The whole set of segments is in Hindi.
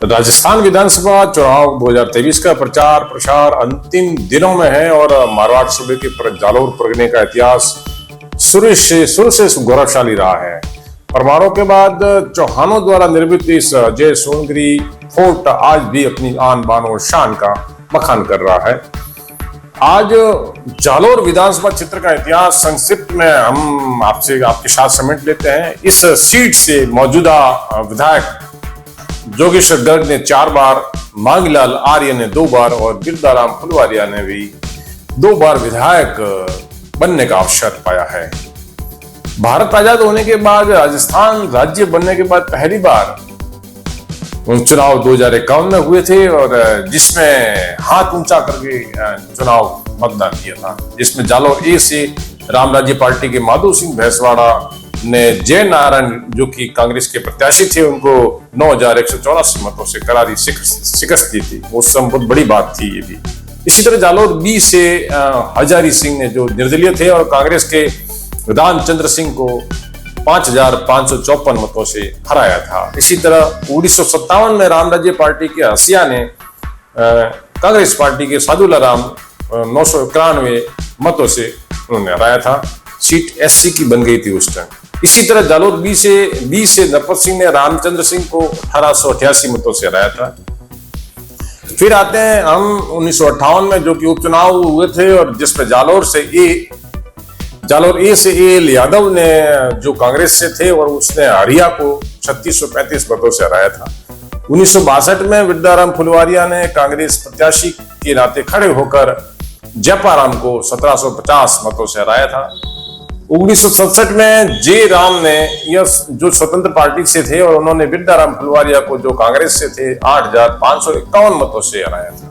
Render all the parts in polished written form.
राजस्थान विधानसभा चुनाव 2023 का प्रचार प्रसार अंतिम दिनों में है और मारवाड़ सूबे के जालोर परगने का इतिहास शुरू से गौरवशाली रहा है। परमाणु के बाद चौहानों द्वारा निर्मित इस जय सोनगिरी फोर्ट आज भी अपनी आन बान और शान का बखान कर रहा है। आज जालोर विधानसभा क्षेत्र का इतिहास संक्षिप्त में हम आपके साथ समेट लेते हैं। इस सीट से मौजूदा विधायक जोगेश्वर गर्ग ने 4 बार, मांगीलाल आर्य ने 2 बार और गिरधाराम फुलवारिया ने भी 2 बार विधायक बनने का अवसर पाया है। भारत आजाद होने के बाद राजस्थान राज्य बनने के बाद पहली बार चुनाव 2051 में हुए थे और जिसमें हाथ ऊंचा करके चुनाव मतदान किया था, जिसमें जालोर ए से राम राज्य पार्टी के माधो सिंह भैंसवाड़ा ने जय नारायण जो कि कांग्रेस के प्रत्याशी थे उनको 9184 मतों से करारी शिकस्त दी थी। उस समय बहुत बड़ी बात थी ये भी। इसी तरह जालोर बी से हजारी सिंह ने जो निर्दलीय थे और कांग्रेस के रामचंद्र सिंह को 5554 मतों से हराया था। इसी तरह 1957 में राम राज्य पार्टी के हसिया ने कांग्रेस पार्टी के सादुल्ला राम 991 मतों से उन्होंने हराया था। सीट एससी की बन गई थी उस टाइम। इसी तरह जालोर बी से नरपत सिंह ने रामचंद्र सिंह को 1888 मतों से हराया था। फिर आते हैं हम 1958 में जो कि उपचुनाव हुए थे और जिसमें जालोर ए से एल यादव ने जो कांग्रेस से थे और उसने हरिया को 3635 मतों से हराया था। 1962 में गिरधाराम फुलवारिया ने कांग्रेस प्रत्याशी के नाते खड़े होकर जयपाराम को 1750 मतों से हराया था। 1967 में जे राम ने जो स्वतंत्र पार्टी से थे और उन्होंने गिरधाराम फुलवारिया को जो कांग्रेस से थे 8551 मतों से हराया था।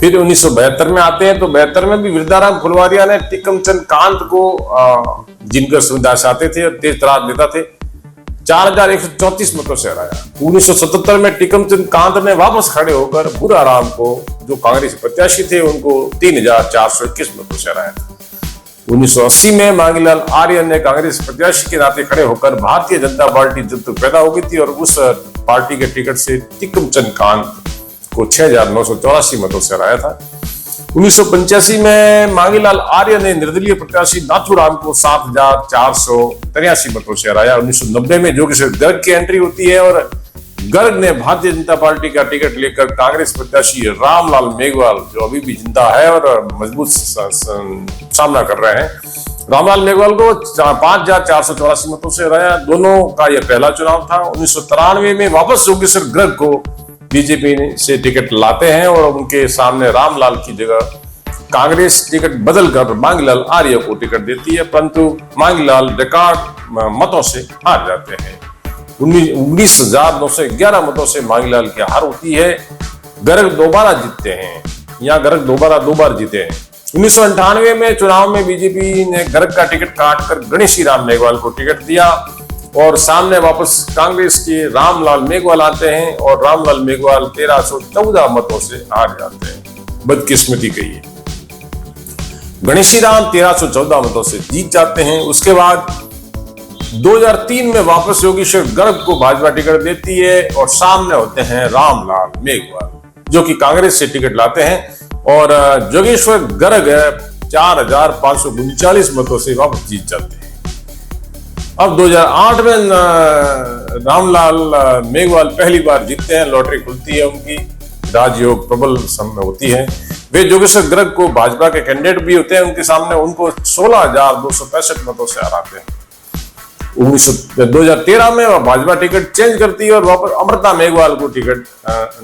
फिर 1972 में आते हैं तो 72 में भी गिरधाराम फुलवारिया ने टिकमचंद कांत को जिनकर सुविधा चाहते थे और तेज तरार नेता थे 4134 मतों से हराया। 1977 में टिकमचंद कांत ने वापस खड़े होकर बुरा राम को जो कांग्रेस प्रत्याशी थे उनको 3421 मतों से हराया था। 1980 में मांगीलाल आर्य ने कांग्रेस प्रत्याशी के नाते खड़े होकर भारतीय जनता पार्टी जब तक पैदा हो गई थी और उस पार्टी के टिकट से टिकमचंद कांत को 6984 मतों से हराया था। 1985 में मांगीलाल आर्य ने निर्दलीय प्रत्याशी नाथूराम को 7483 मतों से हराया। 1990 में जोगेश्वर गर्ग की एंट्री होती है और गर्ग ने भारतीय जनता पार्टी का टिकट लेकर कांग्रेस प्रत्याशी रामलाल मेघवाल जो अभी भी जिंदा है और मजबूत सामना कर रहे हैं, रामलाल मेघवाल को 5484 मतों से हराया। दोनों का यह पहला चुनाव था। 1993 में वापस जोगेश्वर गर्ग को बीजेपी से टिकट लाते हैं और उनके सामने रामलाल की जगह कांग्रेस टिकट बदलकर मांगीलाल आर्य को टिकट देती है, परंतु मांगीलाल रिकॉर्ड मतों से हार जाते हैं। 19,911 मतों से मांगीलाल की हार होती है। गर्ग दोबारा जीतते हैं, यहाँ गर्ग दो बार जीते हैं। 1998 में चुनाव में बीजेपी ने गर्ग का टिकट काटकर गणेशी राम मेघवाल को टिकट दिया और सामने वापस कांग्रेस के रामलाल मेघवाल आते हैं और रामलाल मेघवाल 1314 मतों से हार जाते हैं। बदकिस्मती कही है। गणेशी राम 1314 मतों से जीत जाते हैं। उसके बाद 2003 में वापस योगेश्वर गर्ग को भाजपा टिकट देती है और सामने होते हैं रामलाल मेघवाल जो कि कांग्रेस से टिकट लाते हैं और जोगेश्वर गर्ग 4539 मतों से वापस जीत जाते हैं। अब 2008 में रामलाल मेघवाल पहली बार जीतते हैं। लॉटरी खुलती है उनकी, राजयोग प्रबल होती है। वे जोगेश्वर गर्ग को भाजपा के कैंडिडेट भी होते हैं, उनके सामने उनको 16,265 मतों से हराते हैं। 2013 में वह भाजपा टिकट चेंज करती है और वापस अमृता मेघवाल को टिकट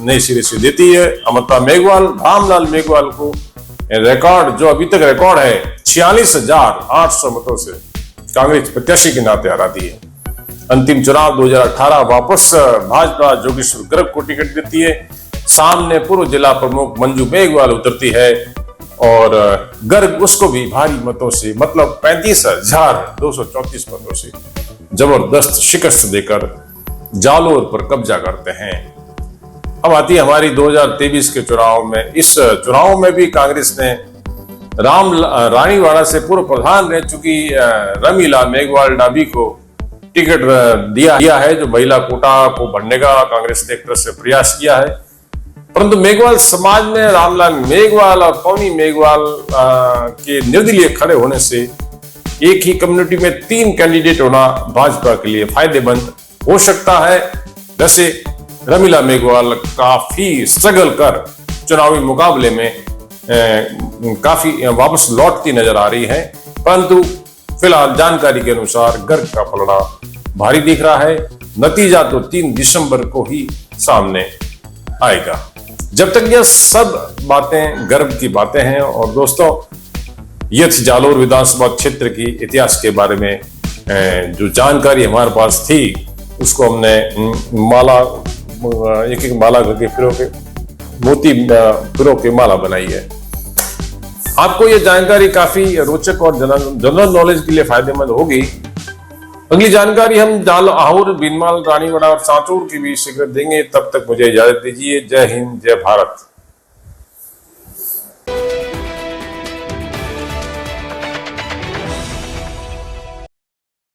नए सिरे से देती है। अमृता मेघवाल रामलाल मेघवाल को रिकॉर्ड जो अभी तक रिकॉर्ड है 46,800 मतों से कांग्रेस प्रत्याशी के नाते हराती है। अंतिम चुनाव 2018 वापस भाजपा जोगेश्वर गर्ग को टिकट देती है। सामने पूर्व जिला प्रमुख मंजू मेघवाल उतरती है और गर्ग उसको भी भारी मतों से मतलब 35,234 मतों से जबरदस्त शिकस्त देकर जालोर पर कब्जा करते हैं। अब आती है हमारी 2023 के चुनाव में। इस चुनाव में भी कांग्रेस ने रानीवाड़ा से पूर्व प्रधान रह चुकी रमीला मेघवाल डाबी को टिकट दिया है, जो महिला कोटा को बढ़ने का कांग्रेस ने एक तरह से प्रयास किया है। परंतु मेघवाल समाज में रामलाल मेघवाल और पवनी मेघवाल के निर्दलीय खड़े होने से एक ही कम्युनिटी में 3 कैंडिडेट होना भाजपा के लिए फायदेमंद हो सकता है। वैसे रमीला मेघवाल काफी स्ट्रगल कर चुनावी मुकाबले में काफी वापस लौटती नजर आ रही है, परंतु फिलहाल जानकारी के अनुसार गर्ग का पलड़ा भारी दिख रहा है। नतीजा तो 3 दिसंबर को ही सामने आएगा। जब तक यह सब बातें गर्व की बातें हैं। और दोस्तों, यह थी जालोर विधानसभा क्षेत्र की इतिहास के बारे में जो जानकारी हमारे पास थी, उसको हमने माला एक माला करके पिरो के मोती पिरो के माला बनाई है। आपको यह जानकारी काफी रोचक और जनरल नॉलेज के लिए फायदेमंद होगी। अगली जानकारी हम जालौर, बीनमाल, रानीवाड़ा और सांचौर की भी शीघ्र देंगे। तब तक मुझे इजाजत दीजिए। जय हिंद, जय भारत।